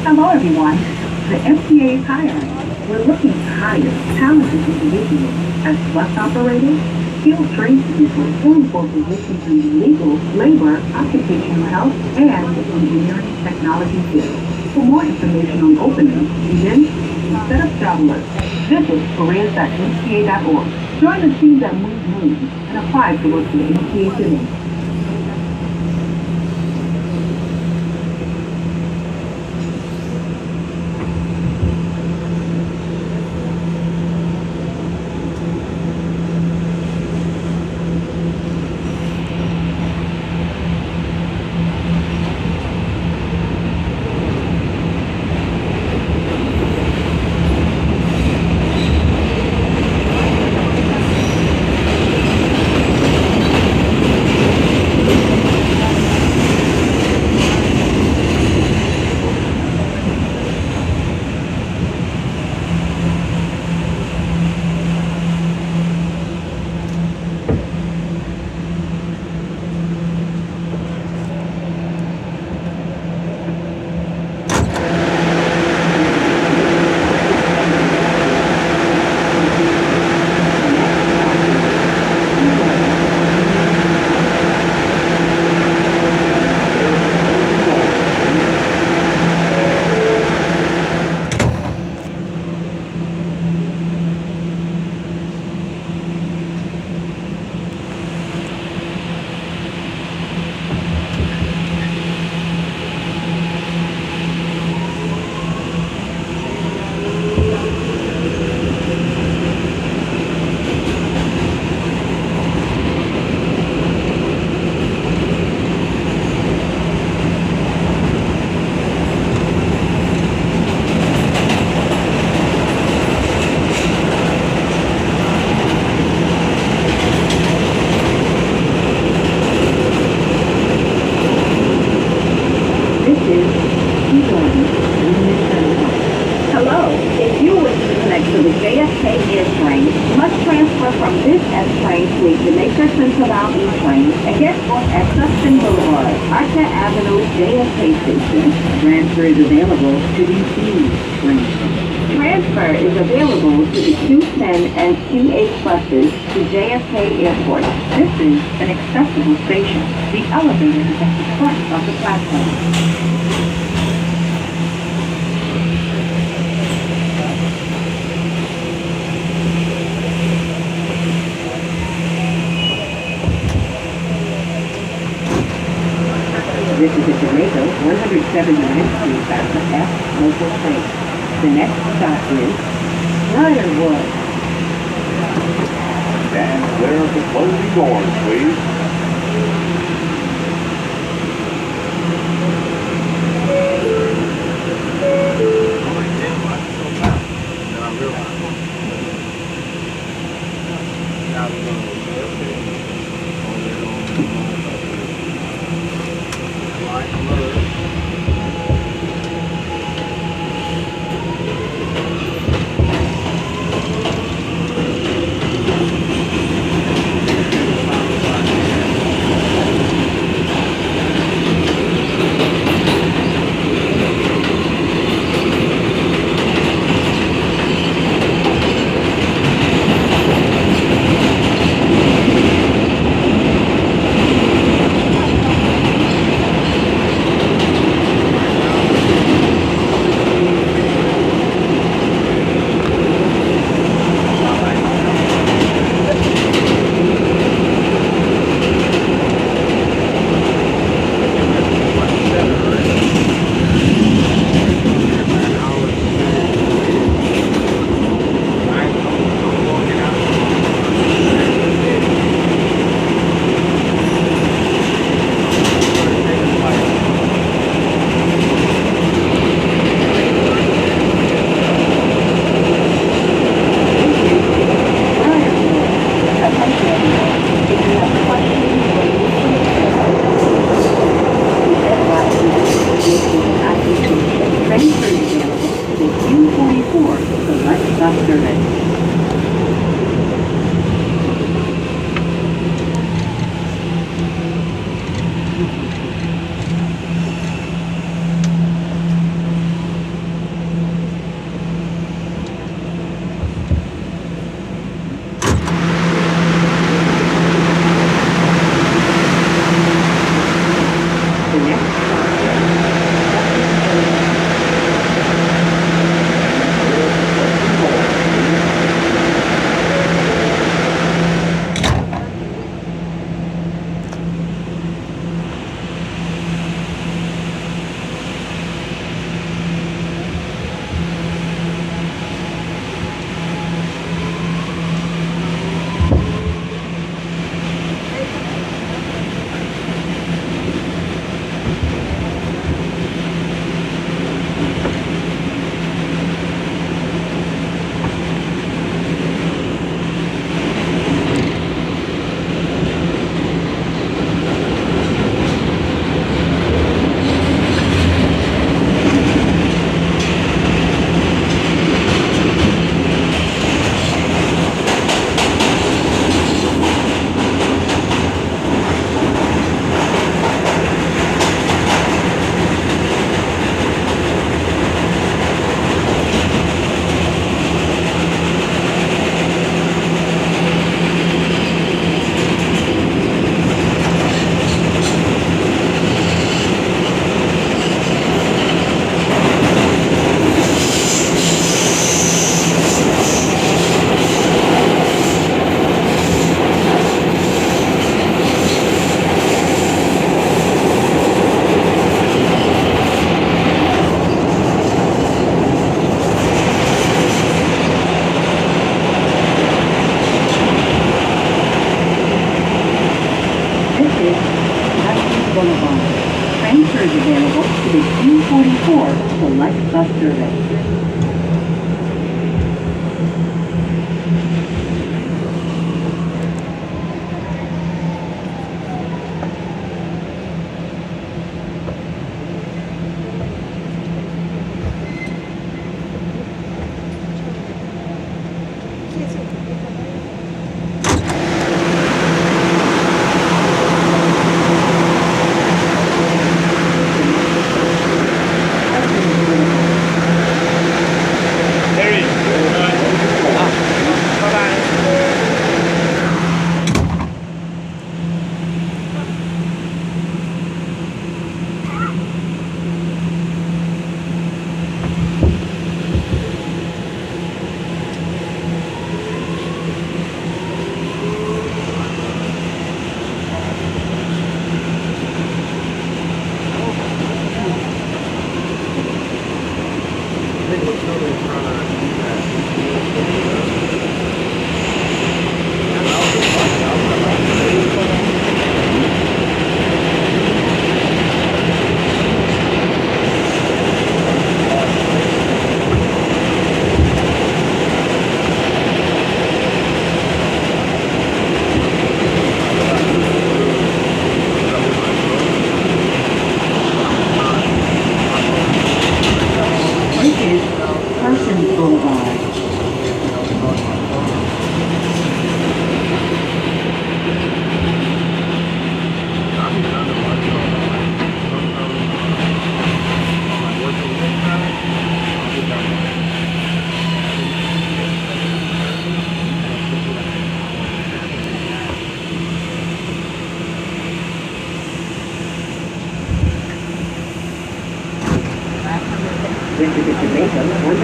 Hello everyone. The MTA is hiring. We're looking to hire talented individuals as bus operators, skilled tradespeople, and for positions in the legal, labor, occupational health, and engineering technology fields. For more information on openings, events, and set up job lists, visit careers.mta.org. Join the team that moves moves and apply to work for the MTA today. Transfer is available to the train. Transfer is available to the Q10 and Q8 buses to JFK Airport. This is an accessible station. The elevator is at the front of the platform. 179th Street bound to F local train. The next stop is Briarwood. Stand clear of the closing doors, please. Select Bus Service.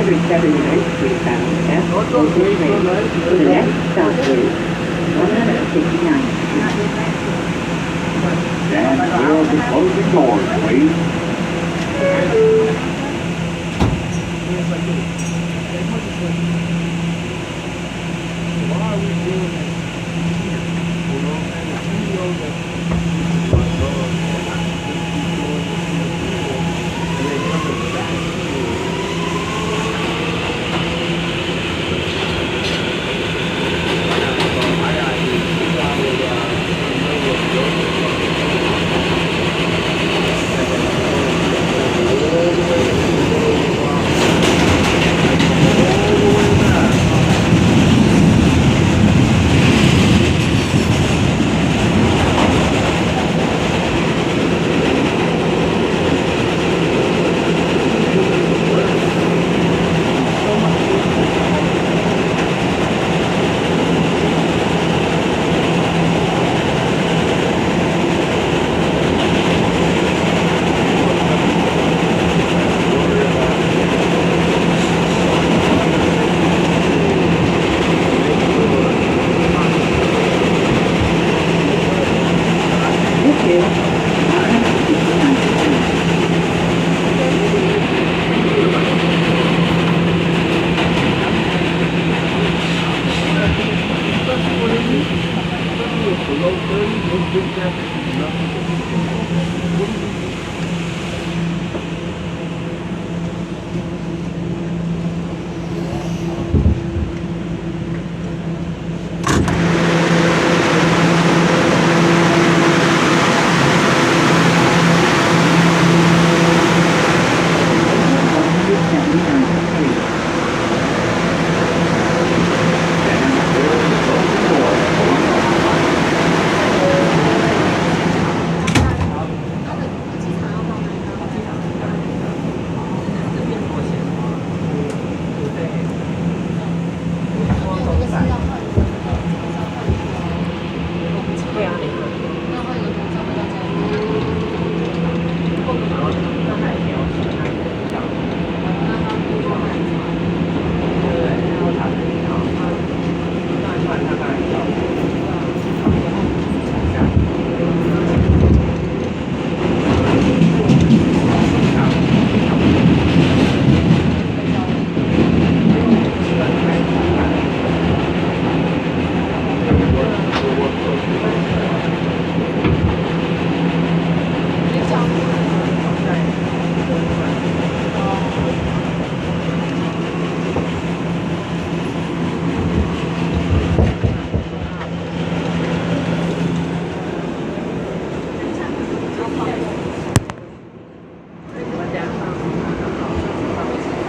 179th Street bound S03 Radio for the next stop is 169th Street. Stand clear of the closing doors, please.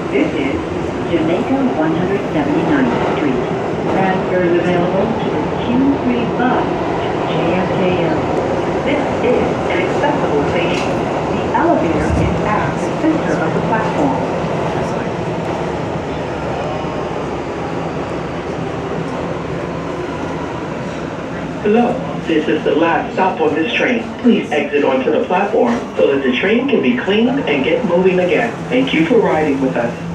This is Jamaica 179th Street. Transfer is available to the Q3 bus to JFKL. This is an accessible station. The elevator is at the center of the platform. Hello, this is the last stop on this train. Please exit onto the platform so that the train can be cleaned and get moving again. Thank you for riding with us.